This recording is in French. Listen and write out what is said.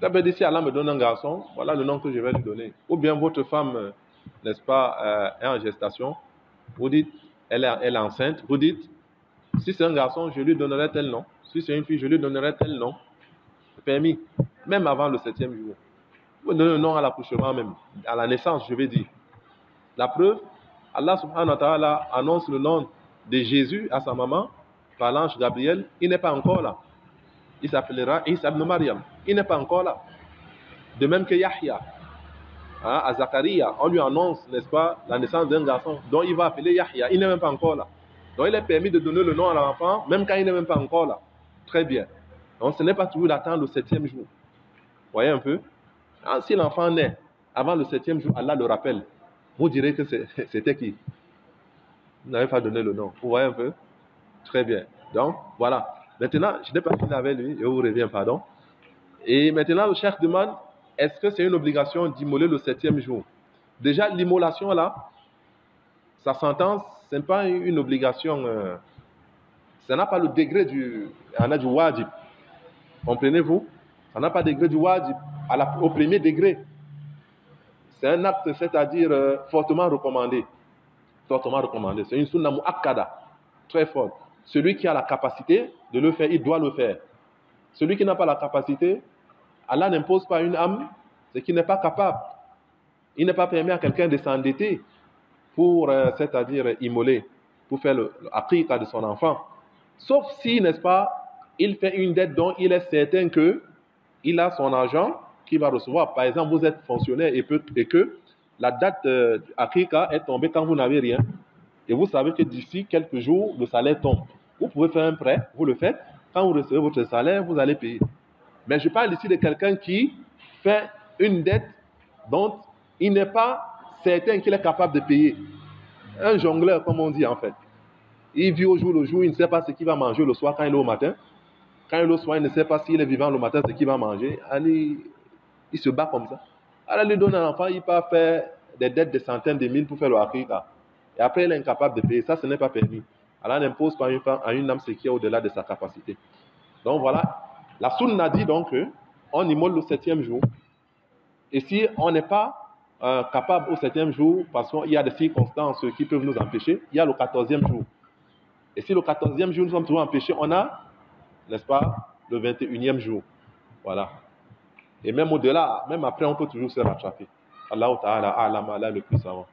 Ça peut dire si Allah me donne un garçon, voilà le nom que je vais lui donner. Ou bien votre femme, n'est-ce pas, est en gestation, vous dites, elle est enceinte, vous dites, si c'est un garçon, je lui donnerai tel nom. Si c'est une fille, je lui donnerai tel nom. C'est permis, même avant le 7e jour. Vous donnez le nom à l'accouchement même, à la naissance, je vais dire. La preuve, Allah subhanahu wa ta'ala annonce le nom de Jésus à sa maman par l'ange Gabriel. Il n'est pas encore là. Il s'appellera Isa ibn Maryam. Il n'est pas encore là. De même que Yahya, à Zacharia, on lui annonce, n'est-ce pas, la naissance d'un garçon dont il va appeler Yahya. Il n'est même pas encore là. Donc il est permis de donner le nom à l'enfant, même quand il n'est même pas encore là. Très bien. Donc ce n'est pas toujours d'attendre le 7e jour. Vous voyez un peu? Si l'enfant naît avant le 7e jour, Allah le rappelle. Vous direz que c'était qui? Vous n'avez pas donné le nom. Vous voyez un peu? Très bien. Donc, voilà. Maintenant, je n'ai pas fini avec lui. Je vous reviens, pardon. Et maintenant, le cheikh demande, est-ce que c'est une obligation d'immoler le 7e jour? Déjà, l'immolation, là, sa sentence, ce n'est pas une obligation. Ça n'a pas le degré du wajib. Comprenez-vous? Ça n'a pas le degré du wajib au premier degré. C'est un acte, c'est-à-dire fortement recommandé. Fortement recommandé. C'est une sunna mu'akkada, très forte. Celui qui a la capacité de le faire, il doit le faire. Celui qui n'a pas la capacité, Allah n'impose pas une âme, c'est qu'il n'est pas capable. Il n'est pas permis à quelqu'un de s'endetter pour, c'est-à-dire immoler, pour faire le aqiqa de son enfant. Sauf si, n'est-ce pas, il fait une dette dont il est certain qu'il a son argent qu'il va recevoir. Par exemple, vous êtes fonctionnaire et que la date aqiqa est tombée quand vous n'avez rien. Et vous savez que d'ici quelques jours, le salaire tombe. Vous pouvez faire un prêt, vous le faites. Quand vous recevez votre salaire, vous allez payer. Mais je parle ici de quelqu'un qui fait une dette dont il n'est pas certain qu'il est capable de payer. Un jongleur, comme on dit en fait. Il vit au jour le jour, il ne sait pas ce qu'il va manger le soir quand il est au matin. Quand il est au soir, il ne sait pas s'il est vivant le matin, ce qu'il va manger. Allez, il se bat comme ça. Alors, il lui donne un enfant, il peut faire des dettes de centaines de mille pour faire le aqiqa. Et après, il est incapable de payer. Ça, ce n'est pas permis. Allah n'impose pas à une âme ce qui est au-delà de sa capacité. Donc voilà. La sunna dit donc qu'on immole le 7e jour. Et si on n'est pas capable au 7e jour, parce qu'il y a des circonstances qui peuvent nous empêcher, il y a le 14e jour. Et si le 14e jour nous sommes toujours empêchés, on a, n'est-ce pas, le 21e jour. Voilà. Et même au-delà, même après, on peut toujours se rattraper. Allah Ta'ala, Allah le plus savant.